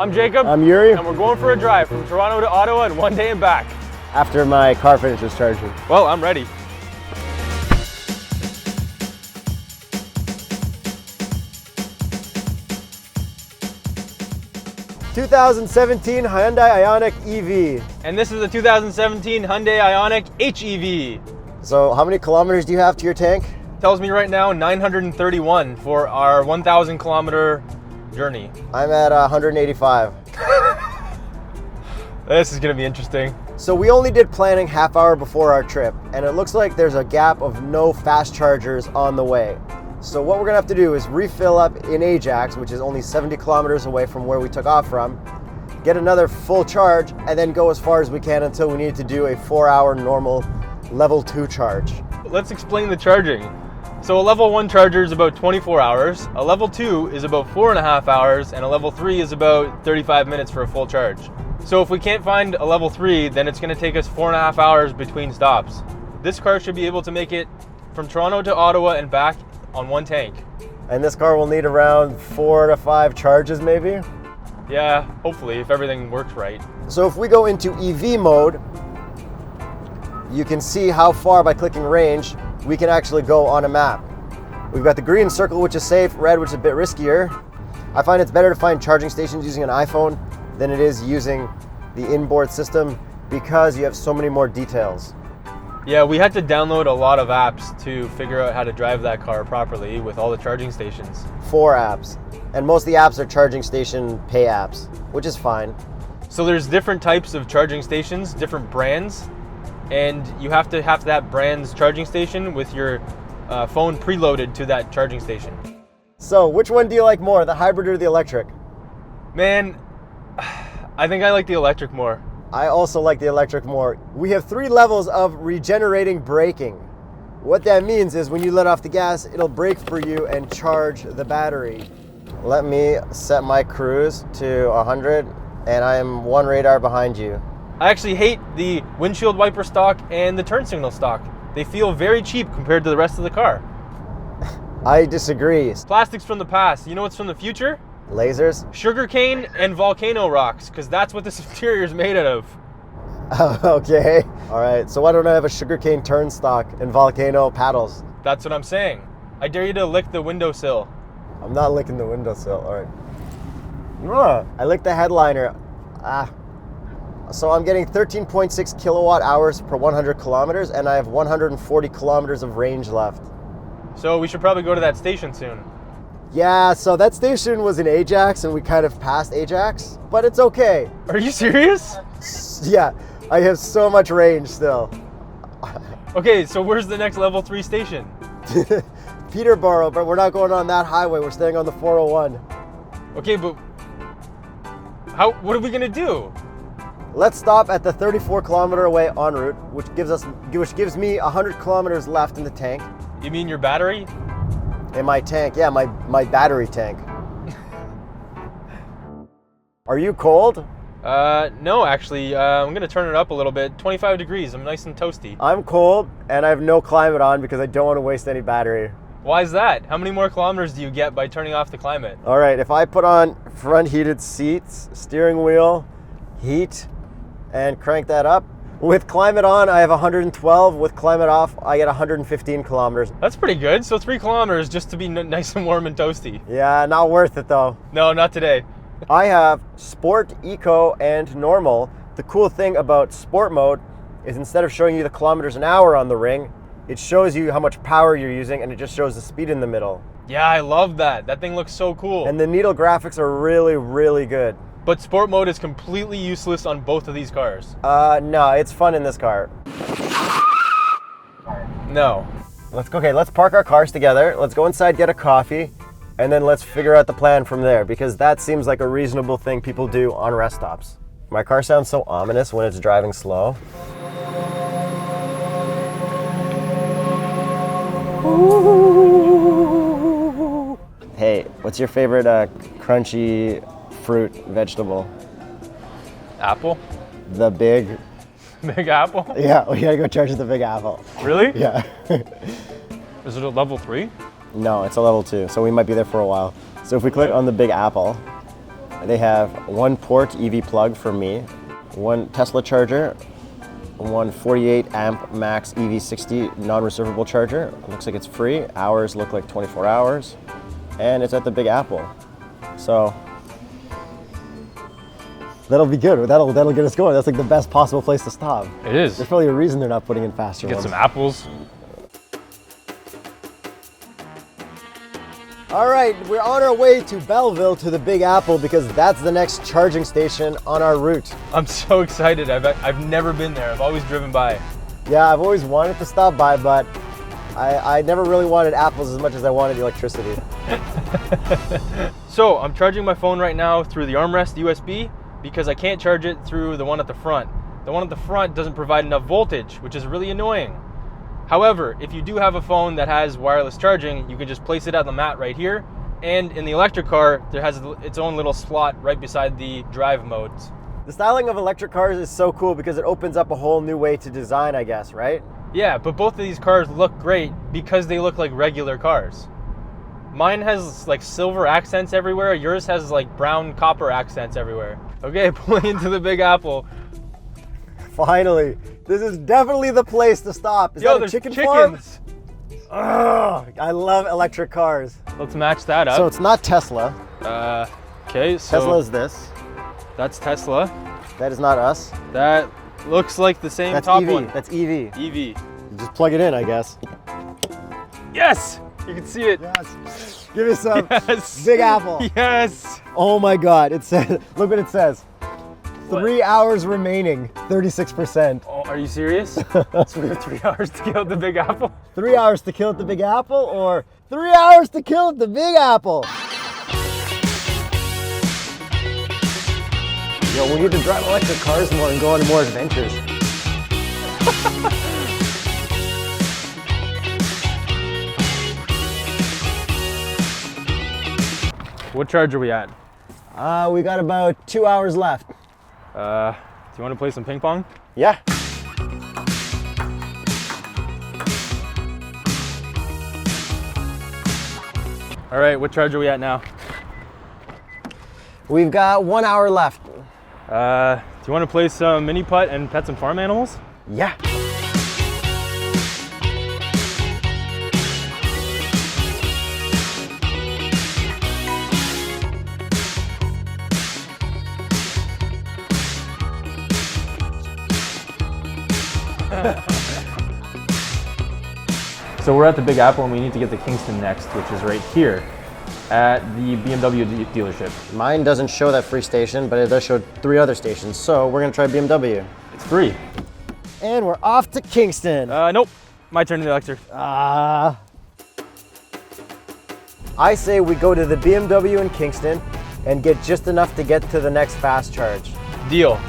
I'm Jacob. I'm Yuri. And we're going for a drive from Toronto to Ottawa in 1 day and back. After my car finishes charging. Well, I'm ready. (2017) Hyundai Ioniq EV. And this is a 2017 Hyundai Ioniq HEV. So how many kilometers do you have to your tank? Tells me right now 931 for our 1,000 kilometer journey. I'm at 185. This is gonna be interesting. So we only did planning half hour before our trip, and it looks like there's a gap of no fast chargers on the way. So what we're gonna have to do is refill up in Ajax, which is only 70 kilometers away from where we took off from, get another full charge, and then go as far as we can until we need to do a 4-hour normal level 2 charge. Let's explain the charging. So a level 1 charger is about 24 hours, a level 2 is about 4.5 hours, and a level 3 is about 35 minutes for a full charge. So if we can't find a level 3, then it's gonna take us 4.5 hours between stops. This car should be able to make it from Toronto to Ottawa and back on 1 tank. And this car will need around 4 to 5 charges maybe? Yeah, hopefully, if everything works right. So if we go into EV mode, you can see how far by clicking range we can actually go on a map. We've got the green circle, which is safe, red, which is a bit riskier. I find it's better to find charging stations using an iPhone than it is using the inboard system because you have so many more details. Yeah, we had to download a lot of apps to figure out how to drive that car properly with all the charging stations. 4 apps. And most of the apps are charging station pay apps, which is fine. So there's different types of charging stations, different brands, and you have to have that brand's charging station with your phone preloaded to that charging station. So which one do you like more, the hybrid or the electric? Man, I think I like the electric more. I also like the electric more. We have 3 levels of regenerating braking. What that means is when you let off the gas, it'll brake for you and charge the battery. Let me set my cruise to 100, and I am 1 radar behind you. I actually hate the windshield wiper stock and the turn signal stock. They feel very cheap compared to the rest of the car. I disagree. Plastics from the past. You know what's from the future? Lasers? Sugarcane and volcano rocks, because that's what this interior is made out of. Okay. All right, so why don't I have a sugarcane turn stock and volcano paddles? That's what I'm saying. I dare you to lick the windowsill. I'm not licking the windowsill, all right. I licked the headliner. So I'm getting 13.6 kilowatt hours per 100 kilometers, and I have 140 kilometers of range left. So we should probably go to that station soon. Yeah, so that station was in Ajax, and we kind of passed Ajax, but it's okay. Are you serious? Yeah, I have so much range still. Okay, so where's the next level 3 station? Peterborough, but we're not going on that highway. We're staying on the 401. Okay, but what are we gonna do? Let's stop at the 34 kilometer away en route, which gives me 100 kilometers left in the tank. You mean your battery? In my tank, yeah, my battery tank. Are you cold? No, actually, I'm gonna turn it up a little bit. 25 degrees, I'm nice and toasty. I'm cold, and I have no climate on because I don't want to waste any battery. Why is that? How many more kilometers do you get by turning off the climate? All right, if I put on front heated seats, steering wheel, heat, and crank that up, with climate on, I have 112. With climate off, I get 115 kilometers. That's pretty good. So 3 kilometers just to be nice and warm and toasty. Yeah, not worth it though. No, not today. I have Sport, Eco, and Normal. The cool thing about Sport mode is instead of showing you the kilometers an hour on the ring, it shows you how much power you're using, and it just shows the speed in the middle. Yeah, I love that. That thing looks so cool. And the needle graphics are really, really good. But sport mode is completely useless on both of these cars. No, it's fun in this car. No. Let's park our cars together. Let's go inside, get a coffee, and then let's figure out the plan from there, because that seems like a reasonable thing people do on rest stops. My car sounds so ominous when it's driving slow. Ooh. Hey, what's your favorite crunchy fruit vegetable? Apple? The big apple? Yeah, we gotta go charge at the big apple. Really? Yeah. Is it a level 3? No, it's a level 2, so we might be there for a while. So if we click on the big apple, They have one port EV plug for me, one Tesla charger, one 48 amp max EV60 non-reservable charger. Looks like it's free. Hours look like 24 hours. And it's at the Big Apple. So that'll be good. That'll get us going. That's like the best possible place to stop. It is. There's probably a reason they're not putting in faster Get ones. some apples. All right, we're on our way to Belleville to the Big Apple because that's the next charging station on our route. I'm so excited. I've never been there. I've always driven by. Yeah, I've always wanted to stop by, but I never really wanted apples as much as I wanted electricity. So I'm charging my phone right now through the armrest USB because I can't charge it through the one at the front. The one at the front doesn't provide enough voltage, which is really annoying. However, if you do have a phone that has wireless charging, you can just place it on the mat right here. And in the electric car, there has its own little slot right beside the drive modes. The styling of electric cars is so cool because it opens up a whole new way to design, I guess, right? Yeah, but both of these cars look great because they look like regular cars. Mine has like silver accents everywhere. Yours has like brown copper accents everywhere. Okay, pulling into the Big Apple. Finally, this is definitely the place to stop. Is Yo, that a there's chicken chickens. farm? Ugh, I love electric cars. Let's match that up. So it's not Tesla. Okay, so Tesla is this. that's Tesla. That is not us. That looks like the same That's top EV. one. That's EV. EV. You just plug it in, I guess. Yes! You can see it. Yes. Give me some. Yes. Big Apple. Yes. Oh my God! It says. Look what it says. 3 hours remaining. 36%. Oh, are you serious? We have 3 hours to kill the Big Apple. 3 hours to kill at the Big Apple, or 3 hours to kill at the Big Apple. Yo, we need to drive electric cars more and go on more adventures. What charge are we at? We got about 2 hours left. Do you want to play some ping pong? Yeah. All right, what charge are we at now? We've got 1 hour left. Do you want to play some mini putt and pet some farm animals? Yeah. So we're at the Big Apple and we need to get to Kingston next, which is right here at the BMW dealership. Mine doesn't show that free station, but it does show 3 other stations. So we're gonna try BMW. It's free. And we're off to Kingston. Nope. My turn to the lecture. I say we go to the BMW in Kingston and get just enough to get to the next fast charge. Deal.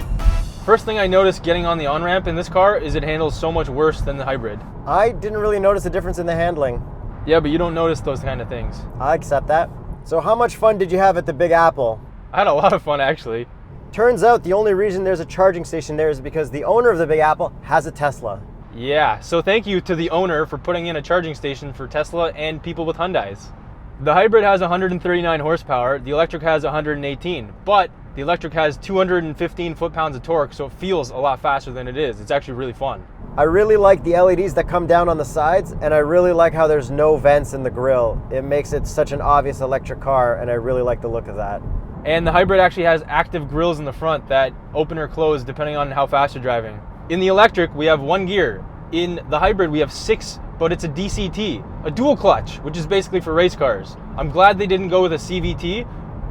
First thing I noticed getting on the on-ramp in this car is it handles so much worse than the hybrid. I didn't really notice a difference in the handling. Yeah, but you don't notice those kind of things. I accept that. So how much fun did you have at the Big Apple? I had a lot of fun, actually. Turns out the only reason there's a charging station there is because the owner of the Big Apple has a Tesla. Yeah, so thank you to the owner for putting in a charging station for Tesla and people with Hyundais. The hybrid has 139 horsepower, the electric has 118, but the electric has 215 foot-pounds of torque, so it feels a lot faster than it is. It's actually really fun. I really like the LEDs that come down on the sides, and I really like how there's no vents in the grille. It makes it such an obvious electric car, and I really like the look of that. And the hybrid actually has active grills in the front that open or close depending on how fast you're driving. In the electric, we have 1 gear. In the hybrid, we have 6, but it's a DCT, a dual clutch, which is basically for race cars. I'm glad they didn't go with a CVT,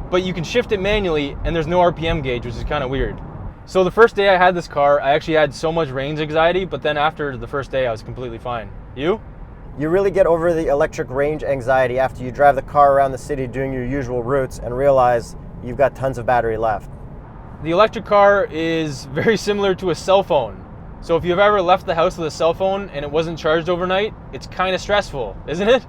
but you can shift it manually and there's no RPM gauge, which is kind of weird. So the first day I had this car, I actually had so much range anxiety, but then after the first day, I was completely fine. You? You really get over the electric range anxiety after you drive the car around the city doing your usual routes and realize you've got tons of battery left. The electric car is very similar to a cell phone. So if you've ever left the house with a cell phone and it wasn't charged overnight, it's kind of stressful, isn't it?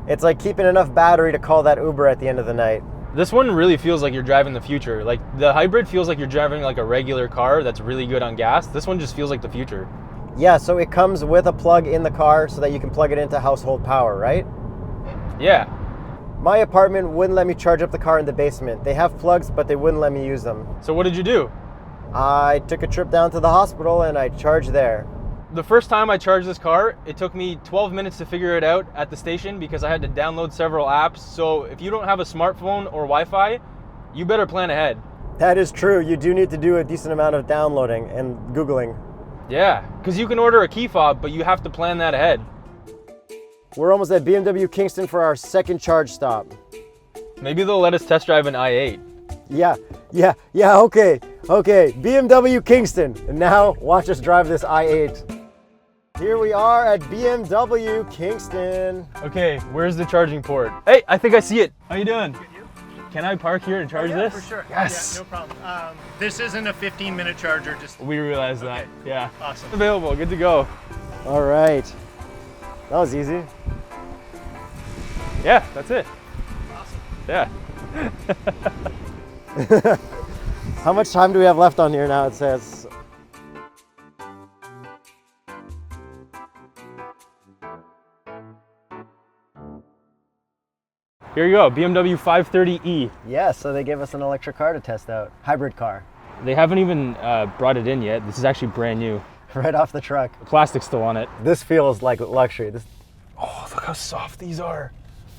It's like keeping enough battery to call that Uber at the end of the night. This one really feels like you're driving the future. Like the hybrid feels like you're driving like a regular car that's really good on gas. This one just feels like the future. Yeah, so it comes with a plug in the car so that you can plug it into household power, right? Yeah. My apartment wouldn't let me charge up the car in the basement. They have plugs, but they wouldn't let me use them. So what did you do? I took a trip down to the hospital and I charged there. The first time I charged this car, it took me 12 minutes to figure it out at the station because I had to download several apps. So if you don't have a smartphone or Wi-Fi, you better plan ahead. That is true. You do need to do a decent amount of downloading and Googling. Yeah, because you can order a key fob, but you have to plan that ahead. We're almost at BMW Kingston for our second charge stop. Maybe they'll let us test drive an i8. Yeah, okay. BMW Kingston. And now watch us drive this i8. Here we are at BMW Kingston. Okay, where's the charging port? Hey, I think I see it. How you doing? Good, you? Can I park here and charge this? For sure. Yes. Yeah, no problem. This isn't a 15-minute charger. Just We realized that. Yeah. Awesome. Available. Good to go. All right. That was easy. Yeah, that's it. Awesome. Yeah. How much time do we have left on here now? It says. Here you go, BMW 530e. Yeah, so they gave us an electric car to test out. Hybrid car. They haven't even brought it in yet. This is actually brand new. Right off the truck. The plastic's still on it. This feels like luxury. Oh, look how soft these are.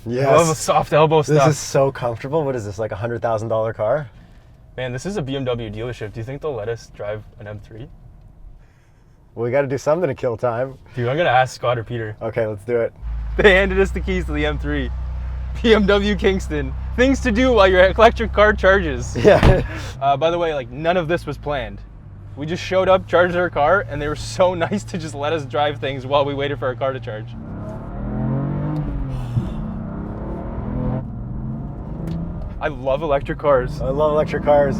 Yes. I love the soft elbow This stuff. is so comfortable. What is this, like a $100,000 car? Man, this is a BMW dealership. Do you think they'll let us drive an M3? Well, we got to do something to kill time. Dude, I'm gonna ask Scott or Peter. Okay, let's do it. They handed us the keys to the M3. BMW Kingston. Things to do while your electric car charges. Yeah. By the way, like none of this was planned. We just showed up, charged our car, and they were so nice to just let us drive things while we waited for our car to charge. I love electric cars. I love electric cars.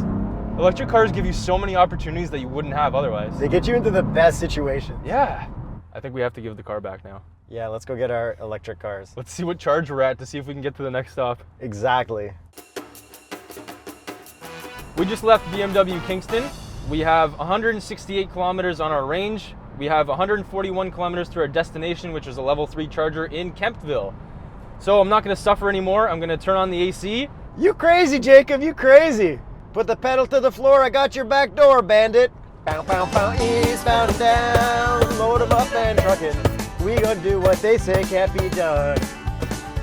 Electric cars give you so many opportunities that you wouldn't have otherwise. They get you into the best situations. Yeah. I think we have to give the car back now. Yeah, let's go get our electric cars. Let's see what charge we're at to see if we can get to the next stop. Exactly. We just left BMW Kingston. We have 168 kilometers on our range. We have 141 kilometers to our destination, which is a level 3 charger in Kemptville. So I'm not gonna suffer anymore. I'm gonna turn on the AC. You crazy, Jacob, you crazy. Put the pedal to the floor, I got your back door, bandit. Bow, bow, bow, eastbound and down, load 'em up and truckin'. We gonna do what they say can't be done.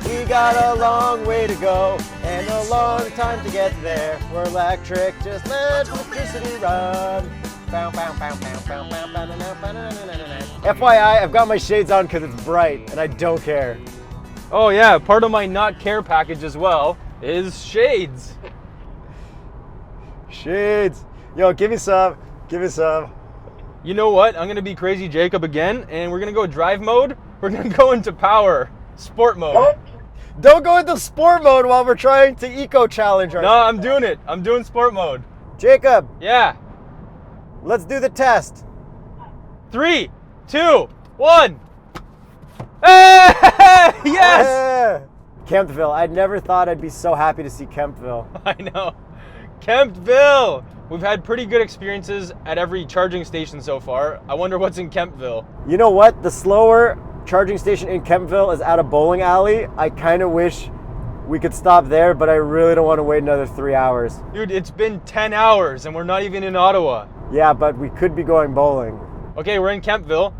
We got a long way to go and a long time to get there. We're electric, just let electricity run. Bow, bow, bow, bow, bow, bow, bow, bow, bow, bow. FYI, I've got my shades on because it's bright and I don't care. Oh yeah, part of my not care package as well is shades. Shades. Yo, give me some. Give me some. You know what? I'm gonna be crazy Jacob again, and we're gonna go drive mode. We're gonna go into power, sport mode. Don't go into sport mode while we're trying to eco-challenge No, ourselves. I'm doing it. I'm doing sport mode. Jacob, Yeah. let's do the test. 3, 2, 1. Hey! Yes! Yeah. Kemptville. I never thought I'd be so happy to see Kemptville. I know. Kemptville. We've had pretty good experiences at every charging station so far. I wonder what's in Kemptville. You know what? The slower charging station in Kemptville is at a bowling alley. I kind of wish we could stop there, but I really don't want to wait another 3 hours. Dude, it's been 10 hours and we're not even in Ottawa. Yeah, but we could be going bowling. Okay, we're in Kemptville.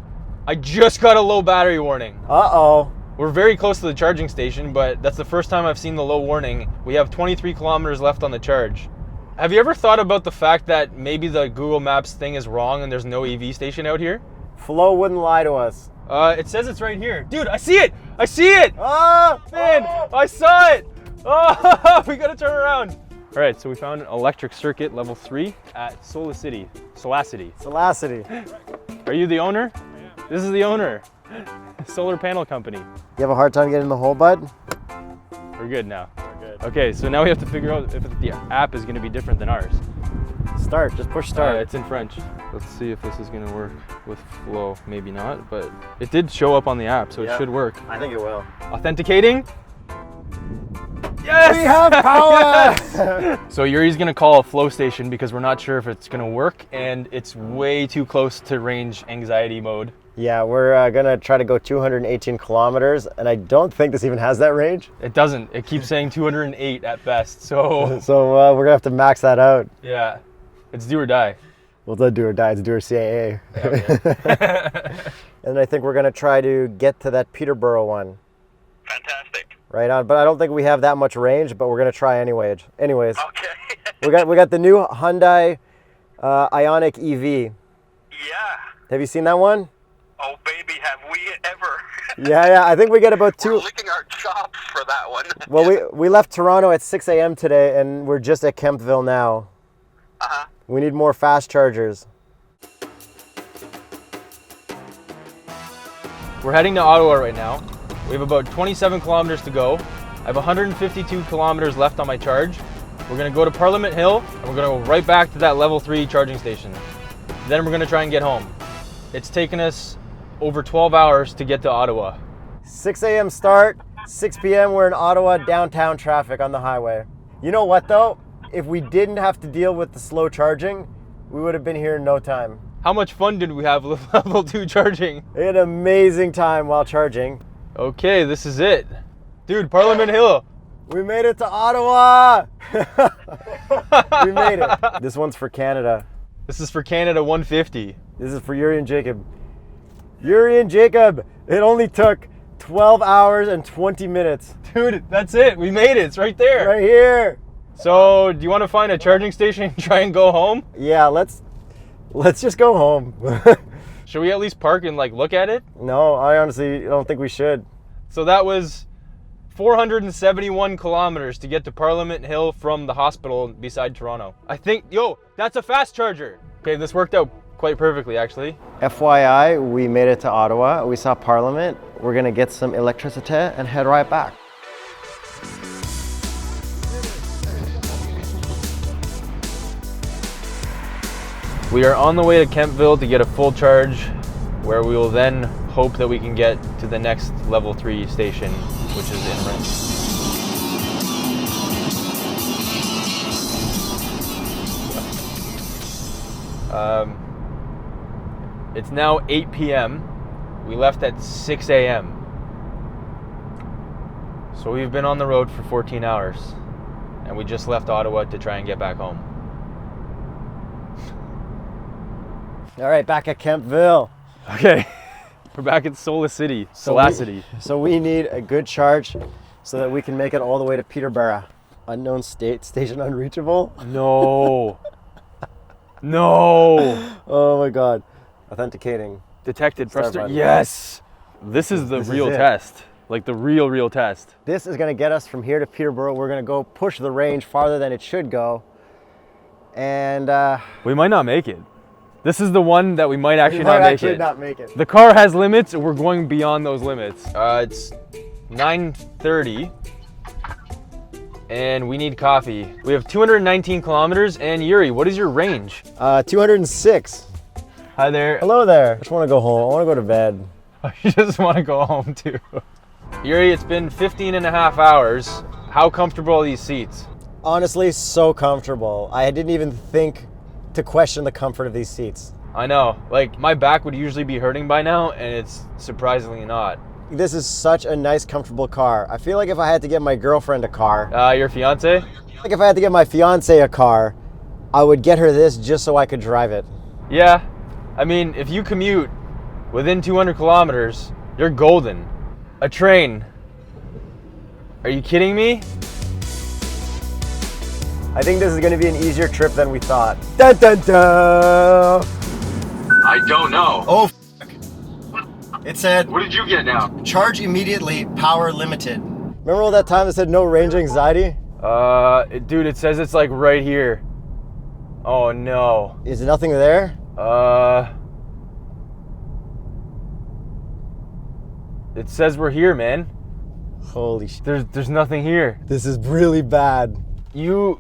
I just got a low battery warning. Uh-oh. We're very close to the charging station, but that's the first time I've seen the low warning. We have 23 kilometers left on the charge. Have you ever thought about the fact that maybe the Google Maps thing is wrong and there's no EV station out here? Flo wouldn't lie to us. It says it's right here. Dude, I see it! I see it! Ah! Man, I saw it! Oh, we gotta turn around. All right, so we found an electric circuit level 3 at Solacity. Solacity. Are you the owner? This is the owner. Solar panel company. You have a hard time getting in the hole, bud? We're good now. We're good. Okay, so now we have to figure out if the app is gonna be different than ours. Start, just push start. It's in French. Let's see if this is gonna work with Flow. Maybe not, but it did show up on the app, so it should work. I think it will. Authenticating. Yes! We have power! Yes! So Yuri's gonna call a Flow station because we're not sure if it's gonna work and it's way too close to range anxiety mode. Yeah, we're gonna try to go 218 kilometers, and I don't think this even has that range. It doesn't. It keeps saying 208 at best. So So we're gonna have to max that out. yeah, it's do or die. Well, it's not do or die, it's do or CAA. Okay. And I think we're gonna try to get to that Peterborough one. Fantastic. Right on, but I don't think we have that much range, but we're gonna try anyways. Okay. we got the new Hyundai Ioniq EV. Yeah. Have you seen that one? Oh, baby, have we ever? Yeah, I think we get about We're two. licking our chops for that one. Well, we left Toronto at 6 a.m. today, and we're just at Kemptville now. Uh-huh. We need more fast chargers. We're heading to Ottawa right now. We have about 27 kilometers to go. I have 152 kilometers left on my charge. We're gonna go to Parliament Hill, and we're gonna go right back to that level 3 charging station. Then we're gonna try and get home. It's taken us over 12 hours to get to Ottawa. 6 a.m. start, 6 p.m. we're in Ottawa downtown traffic on the highway. You know what though? If we didn't have to deal with the slow charging, we would have been here in no time. How much fun did we have with level 2 charging? We had an amazing time while charging. Okay, this is it. Dude, Parliament Hill. We made it to Ottawa! We made it. This one's for Canada. This is for Canada 150. This is for Yuri and Jacob. Yuri and Jacob, it only took 12 hours and 20 minutes. Dude, that's it. We made it. It's right there. Right here. So, do you want to find a charging station and try and go home? Yeah, let's just go home. Should we at least park and like look at it? No, I honestly don't think we should. So that was 471 kilometers to get to Parliament Hill from the hospital beside Toronto. I think, yo, that's a fast charger. Okay, this worked out quite perfectly actually. FYI, we made it to Ottawa. We saw Parliament. We're gonna get some electricity and head right back. We are on the way to Kemptville to get a full charge, where we will then hope that we can get to the next level 3 station, which is in Rennes. It's now 8 p.m. We left at 6 a.m. So we've been on the road for 14 hours, and we just left Ottawa to try and get back home. All right, back at Kemptville. Okay, we're back at Sola City, Solacity. So we need a good charge so that we can make it all the way to Peterborough. Unknown state, station unreachable. No. No. Oh my God. Authenticating. Detected. Start Frustrated. button. Yes. This is the This is real it. test. Like the real test. This is gonna get us from here to Peterborough. We're gonna go push the range farther than it should go. And We might not make it. This is the one that we might actually we not might make actually it. not make it. The car has limits, and we're going beyond those limits. It's 9:30, and we need coffee. We have 219 kilometers, and Yuri, what is your range? 206. Hi there. Hello there. I just wanna go home. I wanna go to bed. I just want to go home too. Yuri, it's been 15 and a half hours. How comfortable are these seats? Honestly, so comfortable. I didn't even think to question the comfort of these seats. I know, like my back would usually be hurting by now, and it's surprisingly not. This is such a nice, comfortable car. I feel like if I had to get my girlfriend a car, Your fiance? like if I had to get my fiance a car, I would get her this just so I could drive it. Yeah. I mean, if you commute within 200 kilometers, you're golden. A train. Are you kidding me? I think this is gonna be an easier trip than we thought. Dun dun dun! I don't know. Oh, it said, What did you get now? charge immediately, power limited. Remember all that time that said no range anxiety? Dude, it says it's like right here. Oh no. Is nothing there? It says we're here, man. Holy shit. There's nothing here. This is really bad. You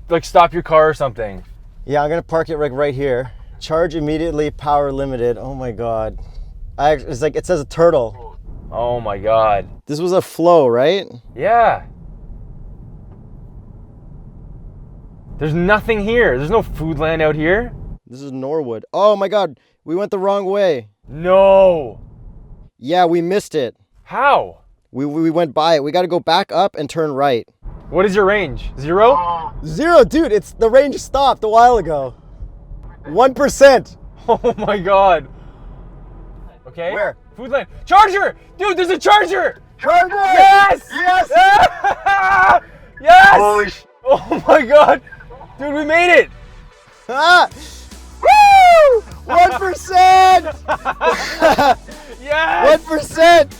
like stop your car or something. Yeah, I'm gonna park it right here. Charge immediately, power limited. Oh my God. It's like, it says a turtle. Oh my God. This was a flow, right? Yeah. There's nothing here. There's no food land out here. This is Norwood. Oh my God, we went the wrong way. No. Yeah, we missed it. How? We went by it. We got to go back up and turn right. What is your range? 0? 0, dude. It's the range stopped a while ago. 1%. Oh my god. Okay. Where? Food lane. Charger! Dude, there's a charger! Charger! Yes! Yes! Yes! Holy sh! Oh my god! Dude, we made it! Ah! Woo! 1%! Yes! 1%!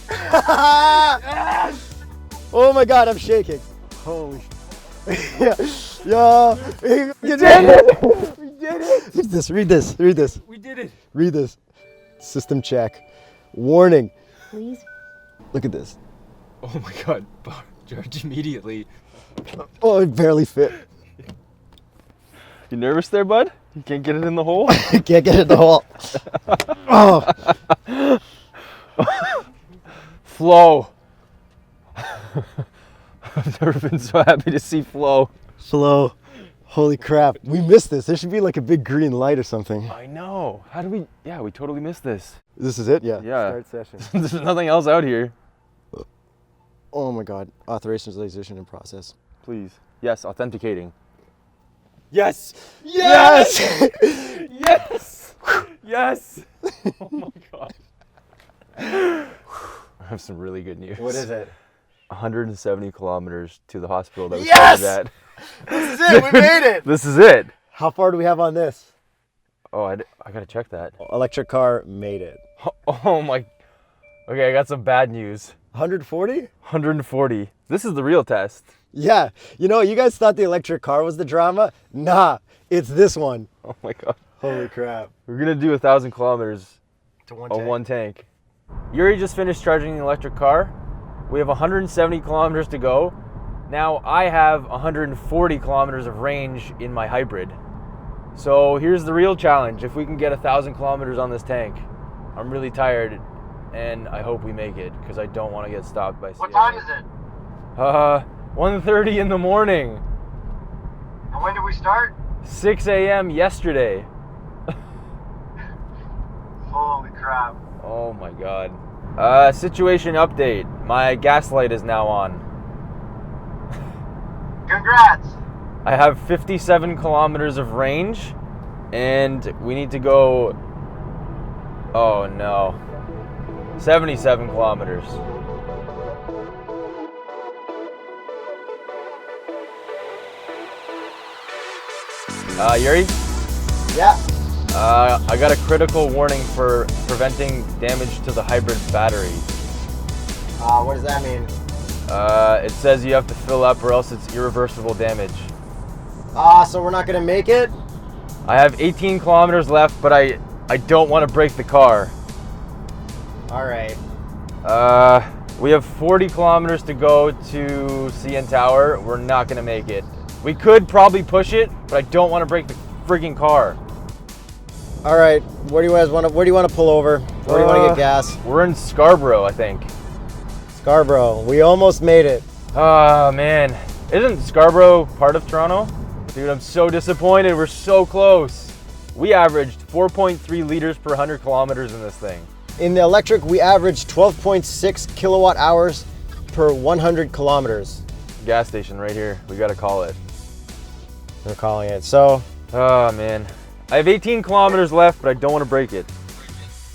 Yes! Oh my god, I'm shaking. Holy sh! Yeah. You did it! We did it! Read this, read this, read this. We did it! Read this. System check. Warning. Please. Look at this. Oh my god. Charge immediately. Oh, it barely fit. You nervous there, bud? You can't get it in the hole? Can't get it in the hole. Oh. Flow. I've never been so happy to see flow. Slow. Holy crap. We missed this. There should be like a big green light or something. I know. How did we? Yeah, we totally missed this. This is it? Yeah. Yeah. Start session. There's nothing else out here. Oh my god. Authorization in process. Please. Yes, authenticating. Yes! Yes! Yes! Yes! Oh my god. I have some really good news. What is it? 170 kilometers to the hospital that we Yes! started at. This is it. We made it. This is it. How far do we have on this? Oh, I gotta check that. Electric car made it. Oh my. Okay, I got some bad news. 140? 140. This is the real test. Yeah. You know, you guys thought the electric car was the drama? Nah, it's this one. Oh my god. Holy crap. We're gonna do 1,000 kilometers To one on tank. one tank. Yuri just finished charging the electric car. We have 170 kilometers to go. Now I have 140 kilometers of range in my hybrid. So here's the real challenge. If we can get 1,000 kilometers on this tank, I'm really tired and I hope we make it because I don't want to get stopped by CIA. What time is it? 1:30 in the morning. And when did we start? 6 a.m. yesterday. Holy crap. Oh my god. Situation update. My gas light is now on. Congrats. I have 57 kilometers of range and we need to go, oh no, 77 kilometers. Yuri? Yeah. I got a critical warning for preventing damage to the hybrid battery. What does that mean? It says you have to fill up or else it's irreversible damage. So we're not gonna make it? I have 18 kilometers left, but I don't want to break the car. All right. We have 40 kilometers to go to CN Tower. We're not gonna make it. We could probably push it, but I don't want to break the freaking car. All right. Where do you guys want to? Where do you want to pull over? Where do you want to get gas? We're in Scarborough, I think. Scarborough. We almost made it. Oh man, isn't Scarborough part of Toronto? Dude, I'm so disappointed. We're so close. We averaged 4.3 liters per 100 kilometers in this thing. In the electric, we averaged 12.6 kilowatt hours per 100 kilometers. Gas station right here. We gotta call it. We're calling it. So Oh man. I have 18 kilometers left, but I don't want to break it.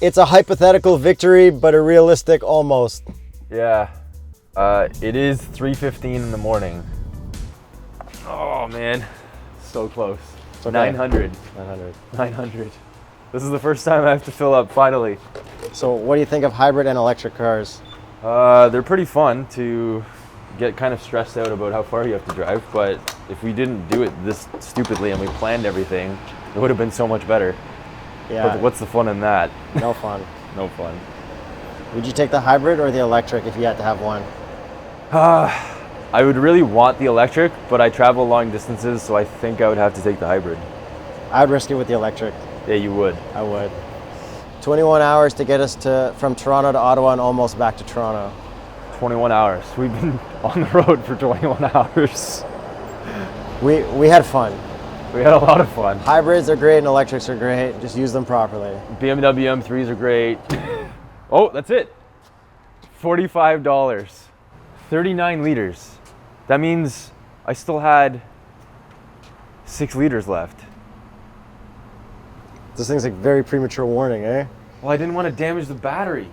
it's a hypothetical victory, but a realistic almost. Yeah. It is 3:15 in the morning. Oh man. So close. It's okay. 900. 900. 900. This is the first time I have to fill up, finally. So what do you think of hybrid and electric cars? They're pretty fun to get kind of stressed out about how far you have to drive, but if we didn't do it this stupidly and we planned everything, it would have been so much better. Yeah. But what's the fun in that? No fun. No fun. Would you take the hybrid or the electric if you had to have one? I would really want the electric, but I travel long distances, so I think I would have to take the hybrid. I'd risk it with the electric. Yeah, you would. I would. 21 hours to get us from Toronto to Ottawa and almost back to Toronto. 21 hours. We've been on the road for 21 hours. We had fun. We had a lot of fun. Hybrids are great and electrics are great. Just use them properly. BMW M3s are great. Oh, that's it. $45. 39 liters. That means I still had 6 liters left. This thing's like very premature warning, eh? Well, I didn't want to damage the battery.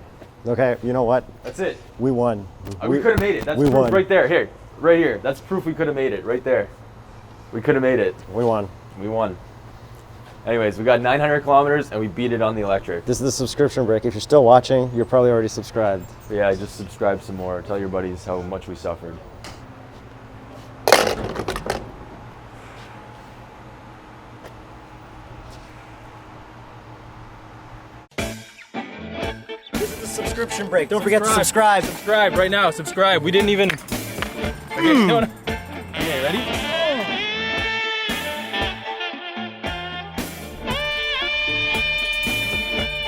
Okay, you know what? That's it. We won. We could have made it. That's we proof won. right there. Here, right here. That's proof we could have made it. Right there. We could have made it. We won. We won. Anyways, we got 900 kilometers and we beat it on the electric. This is the subscription break. If you're still watching, you're probably already subscribed. Yeah, just subscribe some more. Tell your buddies how much we suffered. This is the subscription break. Don't forget to subscribe. Subscribe right now. Subscribe. We didn't even. Okay, no. Okay, ready?